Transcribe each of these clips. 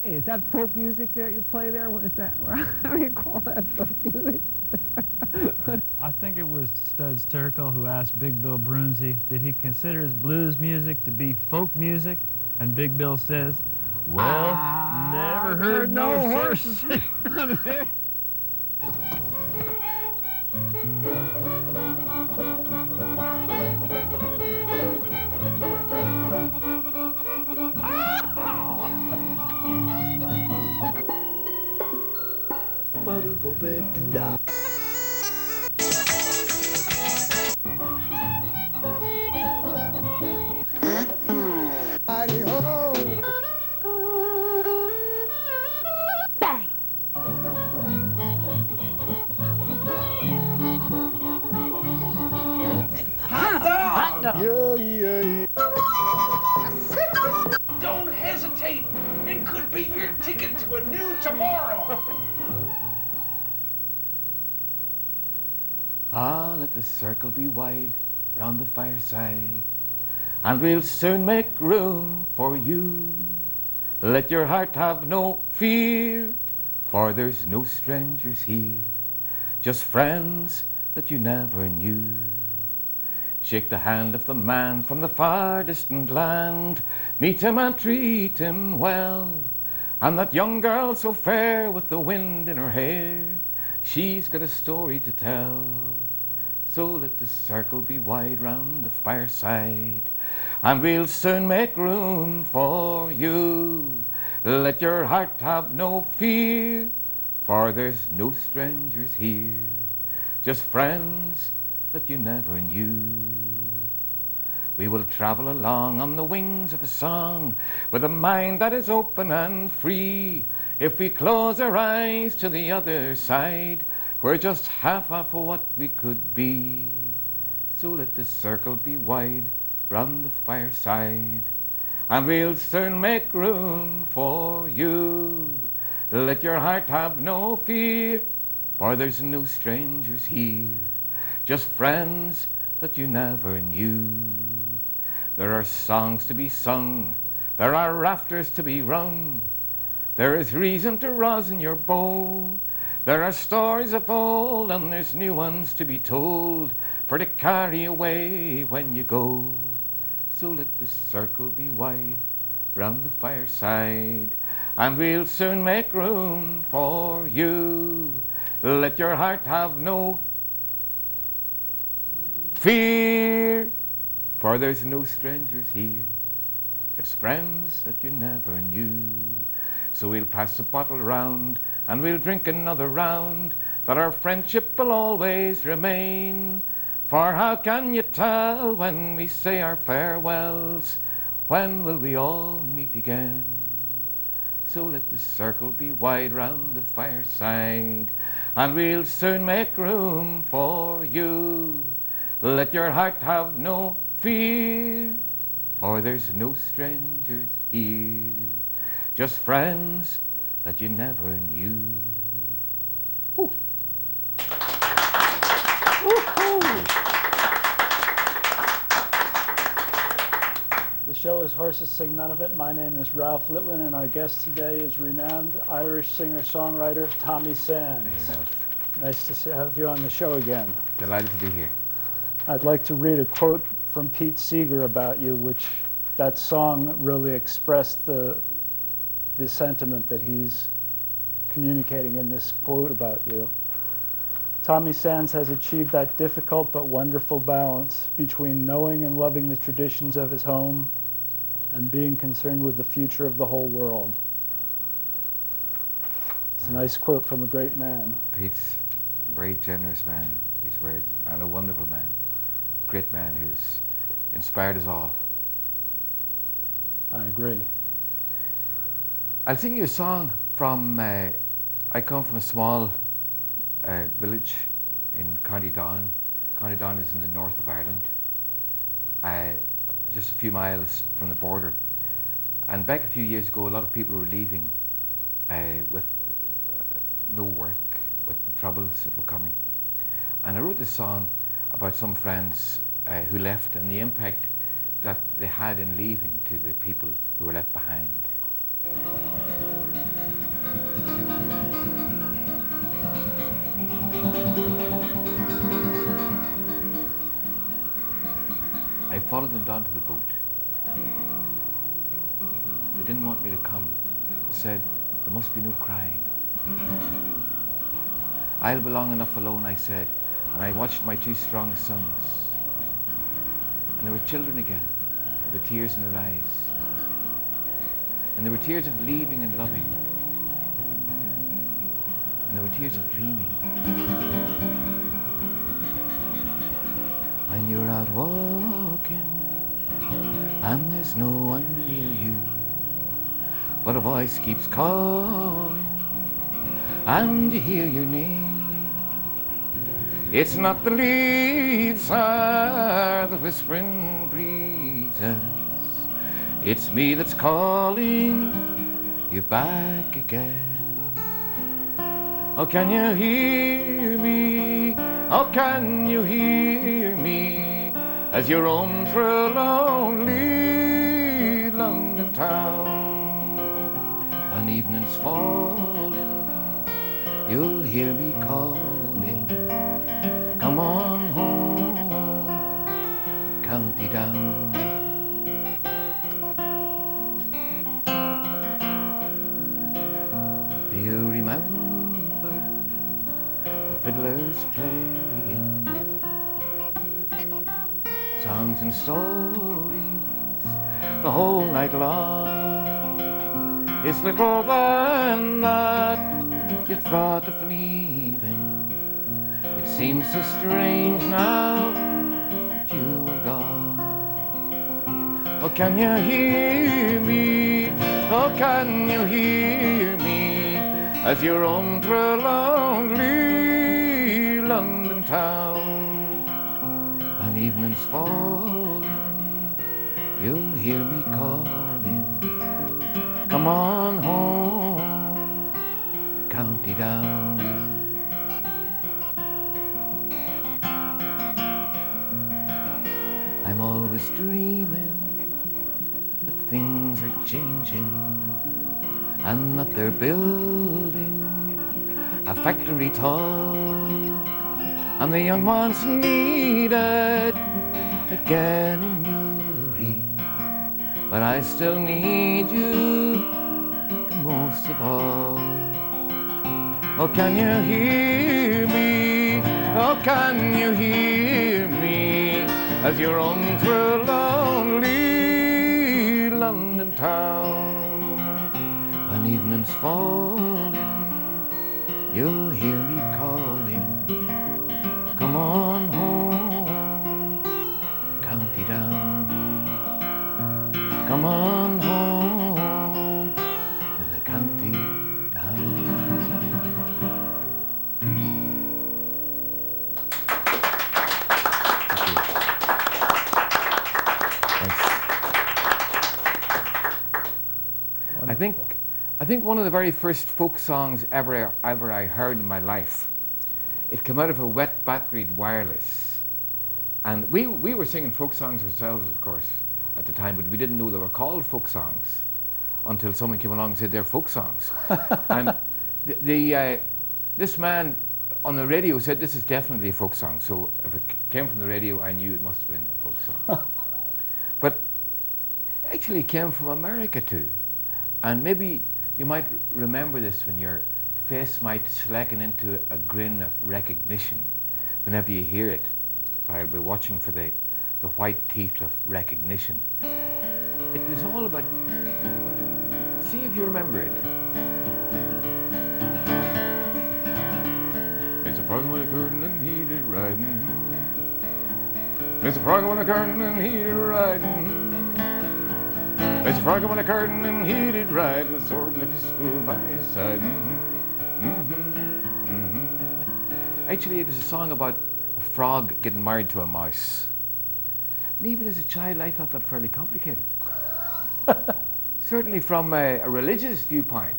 Is that folk music that you play there? What is that? How do you call that folk music? I think it was Studs Terkel who asked Big Bill Broomsey, did he consider his blues music to be folk music? And Big Bill says, well, never heard no horses. Don't hesitate. It could be your ticket to a new tomorrow. Ah, let the circle be wide round the fireside, and we'll soon make room for you. Let your heart have no fear, for there's no strangers here, just friends that you never knew. Shake the hand of the man from the far distant land, meet him and treat him well. And that young girl so fair with the wind in her hair, she's got a story to tell. So let the circle be wide round the fireside, and we'll soon make room for you. Let your heart have no fear, for there's no strangers here, just friends that you never knew. We will travel along on the wings of a song, with a mind that is open and free. If we close our eyes to the other side, we're just half of what we could be. So let the circle be wide round the fireside, and we'll soon make room for you. Let your heart have no fear, for there's no strangers here, just friends that you never knew. There are songs to be sung, there are rafters to be rung, there is reason to rosin your bow. There are stories of old, and there's new ones to be told, for to carry away when you go. So let the circle be wide round the fireside, and we'll soon make room for you. Let your heart have no fear, for there's no strangers here, just friends that you never knew. So we'll pass the bottle round, and we'll drink another round, that our friendship will always remain. For how can you tell when we say our farewells, when will we all meet again? So let the circle be wide round the fireside, and we'll soon make room for you. Let your heart have no fear, for there's no strangers here, just friends that you never knew. Ooh. The show is Horses Sing None of It. My name is Ralph Litwin, and our guest today is renowned Irish singer-songwriter Tommy Sands. Nice to have you on the show again. Delighted to be here. I'd like to read a quote from Pete Seeger about you, which that song really expressed the sentiment that he's communicating in this quote about you. Tommy Sands has achieved that difficult but wonderful balance between knowing and loving the traditions of his home and being concerned with the future of the whole world. It's a nice quote from a great man. Pete's a very generous man, these words, and a wonderful man. Great man who's inspired us all. I agree. I'll sing you a song from, I come from a small village in County Down. County Down is in the north of Ireland, just a few miles from the border. And back a few years ago, a lot of people were leaving with no work, with the troubles that were coming. And I wrote this song about some friends who left and the impact that they had in leaving to the people who were left behind. followed them down to the boat. They didn't want me to come. They said, there must be no crying. I'll be long enough alone, I said, and I watched my two strong sons. And they were children again, with the tears in their eyes. And there were tears of leaving and loving. And there were tears of dreaming. When you're out walking and there's no one near you, but a voice keeps calling and you hear your name. It's not the leaves or the whispering breezes, it's me that's calling you back again. Oh, can you hear me? Oh, can you hear me as you roam through lonely London town? When evening's falling, you'll hear me calling, come on home, County Down. Do you remember the fiddlers playing songs and stories the whole night long? It's little than that you thought of leaving. It seems so strange now that you are gone. Oh, can you hear me? Oh, can you hear me as you roam through lonely London town? When evening's falling, you'll hear me calling, come on home, County Down. I'm always dreaming that things are changing and that they're building a factory tall, and the young ones needed again in Newry, but I still need you most of all. Oh, can you hear me? Oh, can you hear me as you roam through lonely London town? When evening's falling, you'll hear me calling, come on home, County Down. Come on home to the County Down. I think one of the very first folk songs ever I heard in my life, it came out of a wet batteried wireless. And we were singing folk songs ourselves, of course, at the time, but we didn't know they were called folk songs until someone came along and said they're folk songs. And this man on the radio said this is definitely a folk song. So if it came from the radio, I knew it must have been a folk song. But actually it came from America too. And maybe you might remember this when your face might slacken into a grin of recognition whenever you hear it. So I'll be watching for the white teeth of recognition. It was all about, see if you remember it. It's a frog with a curtain and heated riding. It's a frog with a curtain and heated riding. It's a frog with a curtain and heated riding. A sword left his school by his side. Actually, it was a song about a frog getting married to a mouse. And even as a child, I thought that fairly complicated. Certainly from a religious viewpoint.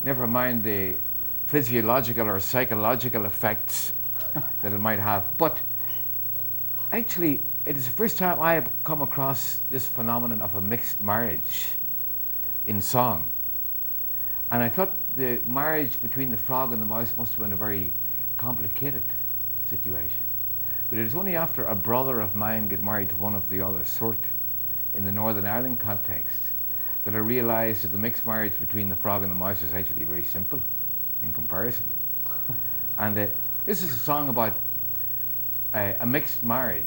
Never mind the physiological or psychological effects that it might have. But actually, it is the first time I have come across this phenomenon of a mixed marriage in song. And I thought the marriage between the frog and the mouse must have been a very complicated situation. But it was only after a brother of mine got married to one of the other sort in the Northern Ireland context that I realised that the mixed marriage between the frog and the mouse is actually very simple in comparison. And this is a song about a mixed marriage,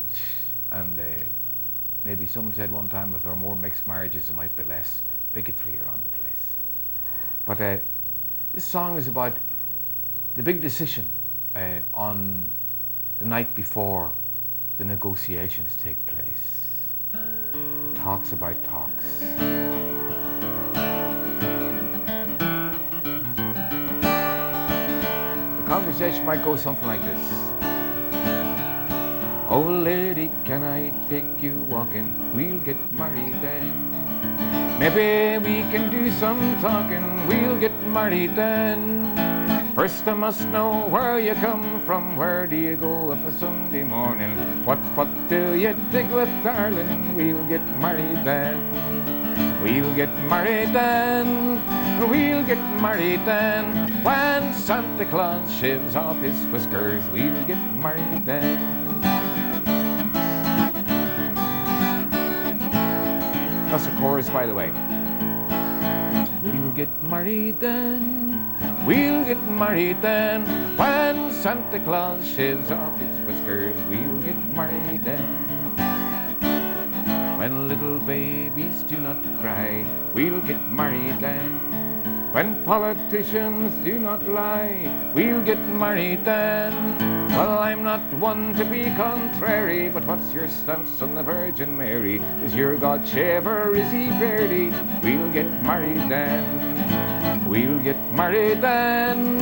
and maybe someone said one time if there were more mixed marriages there might be less bigotry around the place. But this song is about the big decision on the night before the negotiations take place. It talks about talks. The conversation might go something like this. Oh lady, can I take you walking? We'll get married then. Maybe we can do some talking. We'll get married then. First I must know where you come from. Where do you go of a Sunday morning? What do you dig with, darling? We'll get married then. We'll get married then. We'll get married then. When Santa Claus shaves off his whiskers, we'll get married then. That's the chorus, by the way. We'll get married then. We'll get married then. When Santa Claus shaves off his whiskers, we'll get married then. When little babies do not cry, we'll get married then. When politicians do not lie, we'll get married then. Well, I'm not one to be contrary, but what's your stance on the Virgin Mary? Is your God shave or is he barely? We'll get married then. We'll get married then.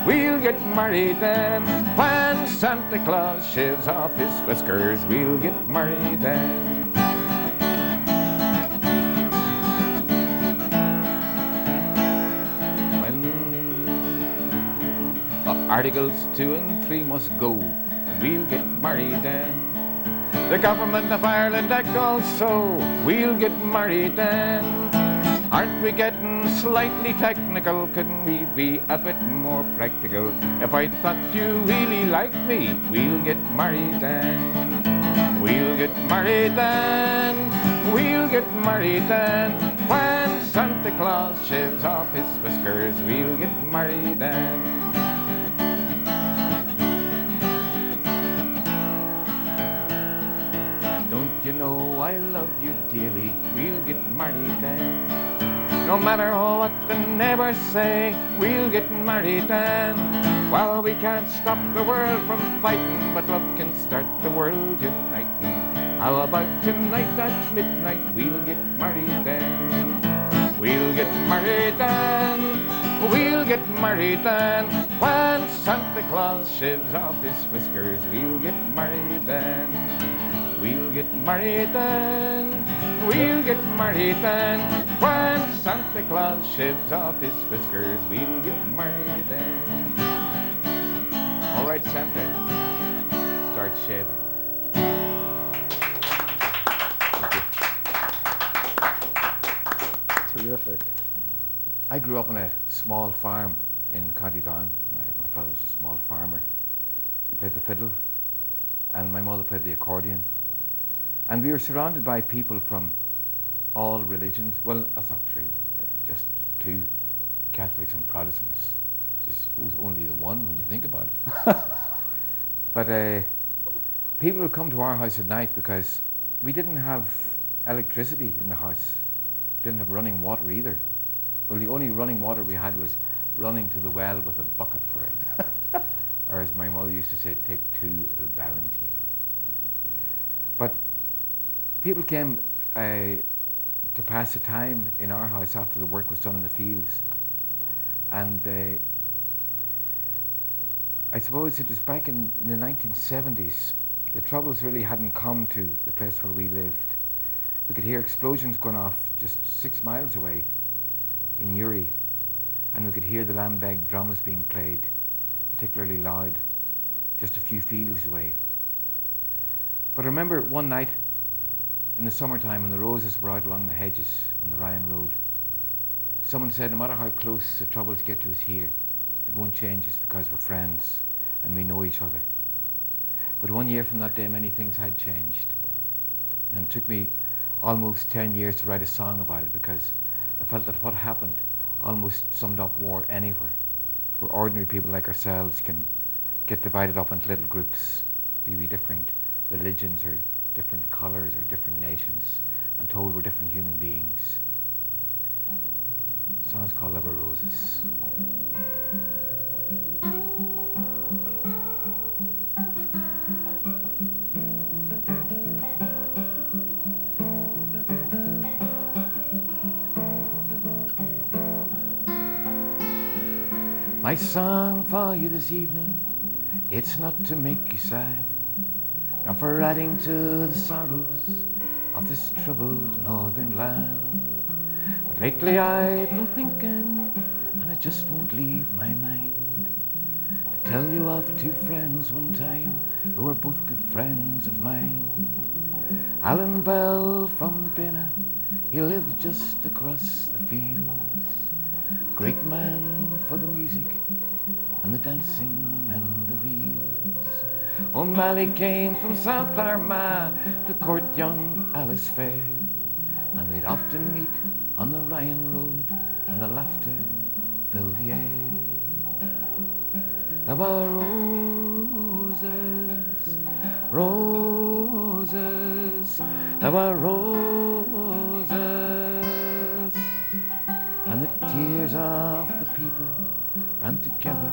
We'll get married then. When Santa Claus shaves off his whiskers, we'll get married then. Articles 2 and 3 must go, and we'll get married then. The government of Ireland act also, we'll get married then. Aren't we getting slightly technical? Couldn't we be a bit more practical? If I thought you really liked me, we'll get married then. We'll get married then. We'll get married then. When Santa Claus shaves off his whiskers, we'll get married then. You know I love you dearly, we'll get married then. No matter what the neighbors say, we'll get married then. Well, we can't stop the world from fighting, but love can start the world uniting. How about tonight at midnight, we'll get married then. We'll get married then. We'll get married then. When Santa Claus shaves off his whiskers, we'll get married then. We'll get married then. We'll get married then. When Santa Claus shaves off his whiskers, we'll get married then. All right, Santa, start shaving. Terrific. I grew up on a small farm in County Down. My father was a small farmer. He played the fiddle, and my mother played the accordion. And we were surrounded by people from all religions. Well, that's not true. Just two, Catholics and Protestants, which is only the one when you think about it. But people would come to our house at night because we didn't have electricity in the house. We didn't have running water either. Well, the only running water we had was running to the well with a bucket for it. Or as my mother used to say, take two, it'll balance you. But people came to pass the time in our house after the work was done in the fields. And I suppose it was back in the 1970s. The Troubles really hadn't come to the place where we lived. We could hear explosions going off just 6 miles away in Uri. And we could hear the Lambeg drums being played, particularly loud, just a few fields away. But I remember one night in the summertime when the roses were out along the hedges on the Ryan Road, someone said, no matter how close the Troubles get to us here, it won't change us because we're friends and we know each other. But 1 year from that day, many things had changed. And it took me almost 10 years to write a song about it, because I felt that what happened almost summed up war anywhere, where ordinary people like ourselves can get divided up into little groups, be we different religions or different colours or different nations, and told we're different human beings. The song is called There Were Roses. My song for you this evening, it's not to make you sad, nor for adding to the sorrows of this troubled northern land. But lately I've been thinking, and it just won't leave my mind, to tell you of two friends one time who were both good friends of mine. Alan Bell from Bina, he lived just across the fields, great man for the music and the dancing and the reels. O'Malley came from South Armagh to court young Alice Fair, and we'd often meet on the Ryan Road, and the laughter filled the air. There were roses, roses, there were roses, and the tears of the people ran together.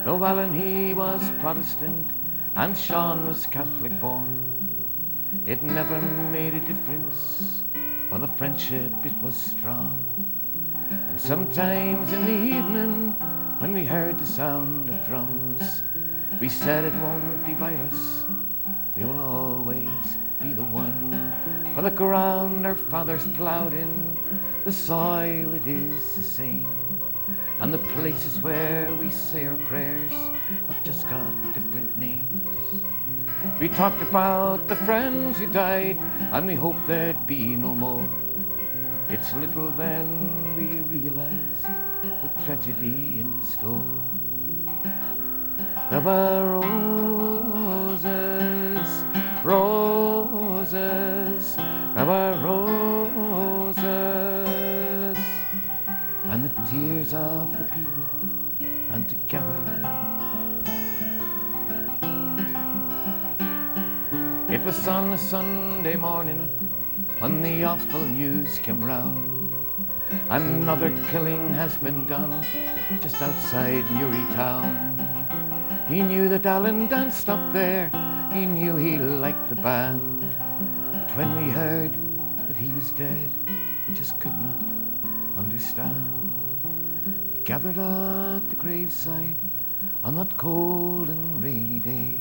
Though Alan he was Protestant and Sean was Catholic born, it never made a difference, for the friendship it was strong. And sometimes in the evening, when we heard the sound of drums, we said it won't divide us, we will always be the one. For the ground our fathers ploughed in, the soil it is the same, and the places where we say our prayers have just got different names. We talked about the friends who died, and we hoped there'd be no more. It's little then we realized the tragedy in store. There were roses, roses, there were roses, and the tears of the people ran together. It was on a Sunday morning when the awful news came round. Another killing has been done just outside Newry town. He knew that Alan danced up there, he knew he liked the band, but when we heard that he was dead, we just could not understand. We gathered at the graveside on that cold and rainy day,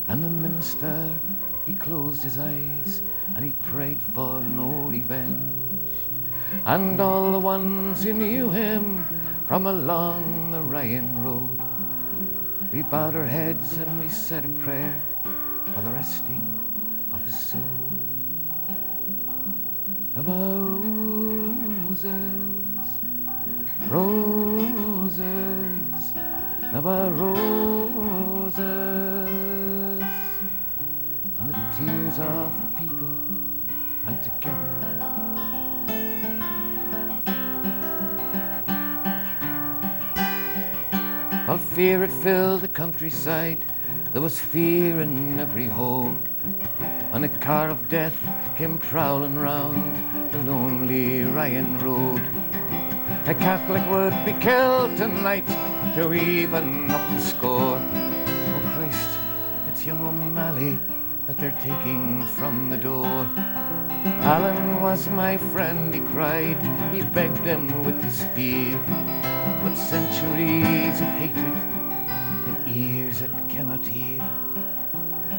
and the minister, he closed his eyes and he prayed for no revenge. And all the ones who knew him from along the Ryan Road, we bowed our heads and we said a prayer for the resting of his soul. There were roses, roses, there were roses, and the tears of the people ran together. While fear had filled the countryside, there was fear in every home, when a car of death came prowling round the lonely Ryan Road. A Catholic would be killed tonight to even up the score. Oh Christ, it's young O'Malley that they're taking from the door. Alan was my friend, he cried, he begged them with his fear. But centuries of hatred, of ears that cannot hear,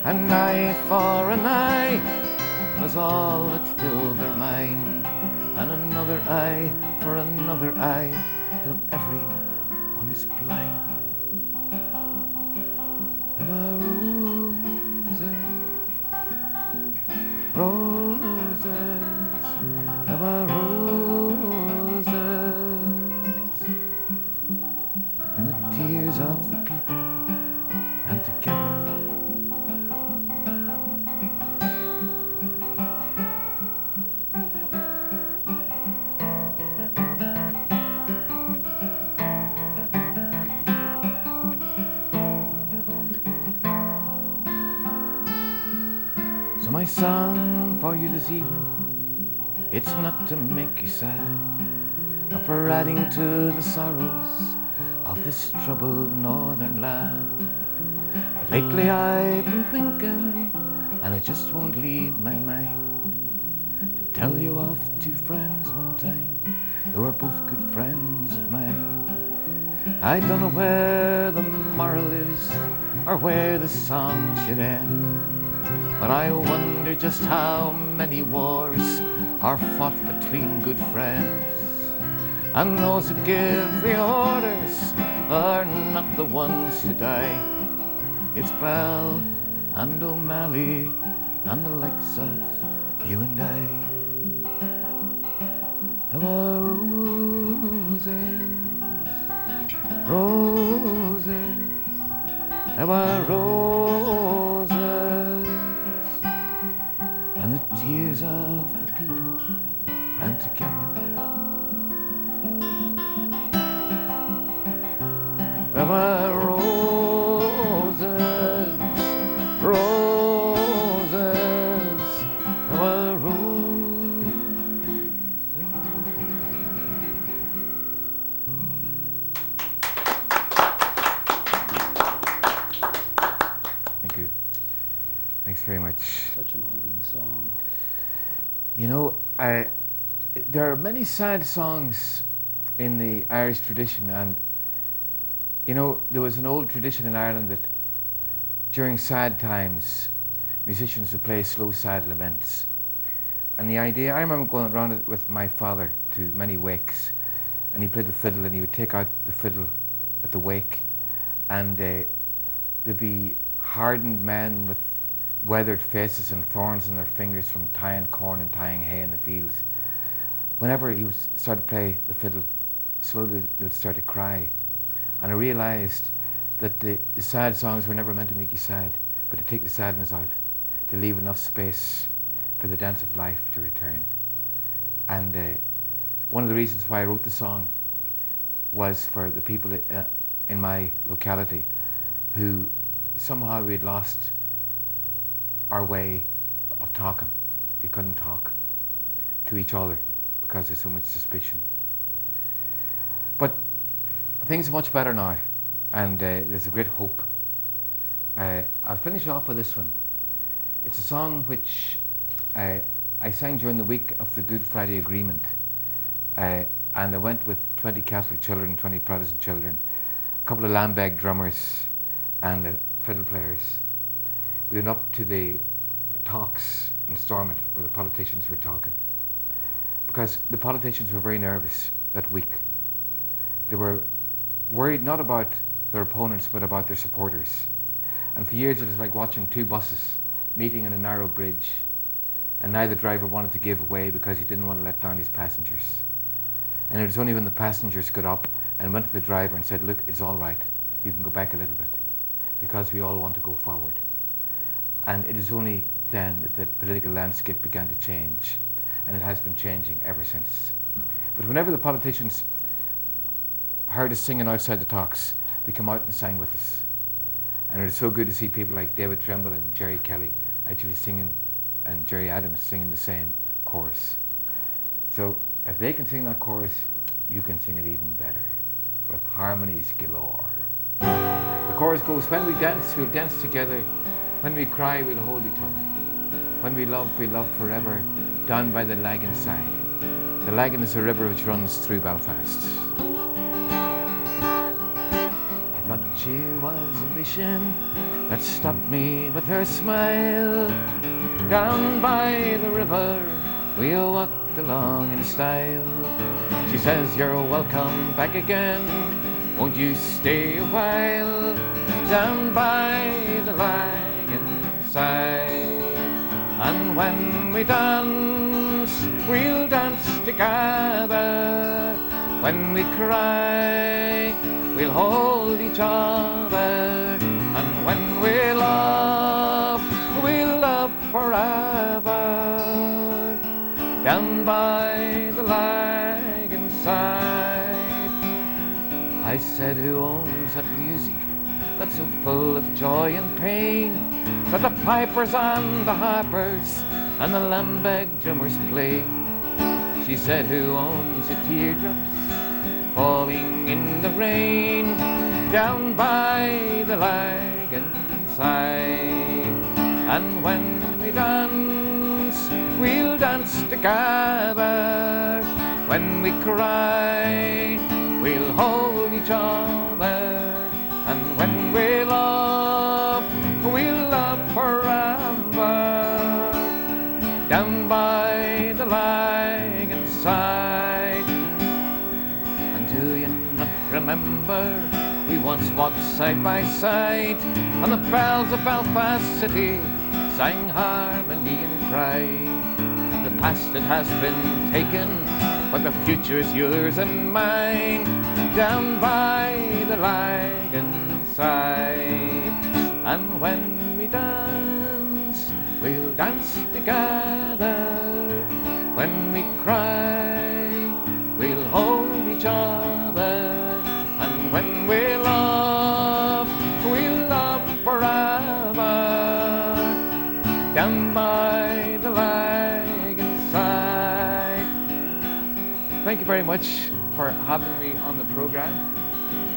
an eye for an eye was all that filled their mind, and another eye for another eye, till every one is blind. There were roses, roses, there were roses, my song for you this evening, it's not to make you sad, nor for adding to the sorrows of this troubled northern land. But lately I've been thinking, and it just won't leave my mind, to tell you of two friends one time who were both good friends of mine. I don't know where the moral is, or where the song should end, but I wonder just how many wars are fought between good friends, and those who give the orders are not the ones to die. It's Bell and O'Malley and the likes of you and I. There were roses, roses, there were roses, and the tears of the people ran together. There were roses, roses, there were roses. Thank you. Thanks very much. Such a moving song. You know, there are many sad songs in the Irish tradition, and you know, there was an old tradition in Ireland that during sad times, musicians would play slow, sad laments. And the idea, I remember going around it with my father to many wakes, and he played the fiddle, and he would take out the fiddle at the wake, and there'd be hardened men with weathered faces and thorns in their fingers from tying corn and tying hay in the fields. Whenever he started to play the fiddle, slowly they would start to cry. And I realized that the sad songs were never meant to make you sad, but to take the sadness out, to leave enough space for the dance of life to return. And one of the reasons why I wrote the song was for the people in my locality who somehow we'd lost our way of talking. We couldn't talk to each other because there's so much suspicion. But things are much better now, and there's a great hope. I'll finish off with this one. It's a song which I sang during the week of the Good Friday Agreement, and I went with 20 Catholic children, 20 Protestant children, a couple of Lambeg drummers and fiddle players. We went up to the talks in Stormont where the politicians were talking, because the politicians were very nervous that week. They were worried not about their opponents but about their supporters. And for years it was like watching two buses meeting on a narrow bridge, and neither driver wanted to give way because he didn't want to let down his passengers. And it was only when the passengers got up and went to the driver and said, "Look, it's all right, you can go back a little bit, because we all want to go forward." And it is only then that the political landscape began to change, and it has been changing ever since. But whenever the politicians heard us singing outside the talks, they come out and sang with us. And it is so good to see people like David Trimble and Jerry Kelly actually singing, and Jerry Adams singing the same chorus. So if they can sing that chorus, you can sing it even better, with harmonies galore. The chorus goes, when we dance, we'll dance together. When we cry, we'll hold each other. When we love forever, down by the Lagan side. The Lagan is a river which runs through Belfast. I thought she was a vision that stopped me with her smile. Down by the river, we walked along in style. She says, "You're welcome back again. Won't you stay a while down by the Lagan side? And when we dance, we'll dance together. When we cry, we'll hold each other. And when we'll love forever. Down by the Lagan side." I said, "Who owns that music that's so full of joy and pain? that the pipers and the harpers and the lambeg drummers play. She said, who owns the teardrops falling in the rain down by the Lagan side? And when we dance, we'll dance together. When we cry, we'll hold each other. And when we love, we'll love forever. Down by the Lagan side. And do you not remember, we once walked side by side, and the bells of Belfast City sang harmony and pride. The past, it has been taken, but the future's yours and mine. Down by the Lagan side. And when we dance, we'll dance together. When we cry, we'll hold each other. And when we love, we'll love forever. Down by the Lagan side. Thank you very much for having me on the program.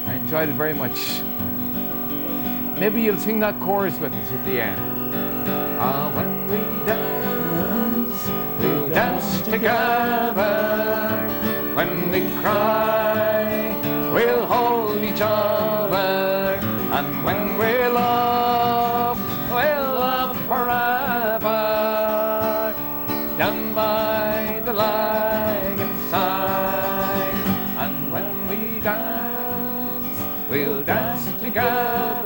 I enjoyed it very much. Maybe you'll sing that chorus with us at the end. When we dance, we'll dance together. When we cry, we'll hold each other. And when we love, we'll love forever. Down by the Lagan side. And when we dance, we'll dance together.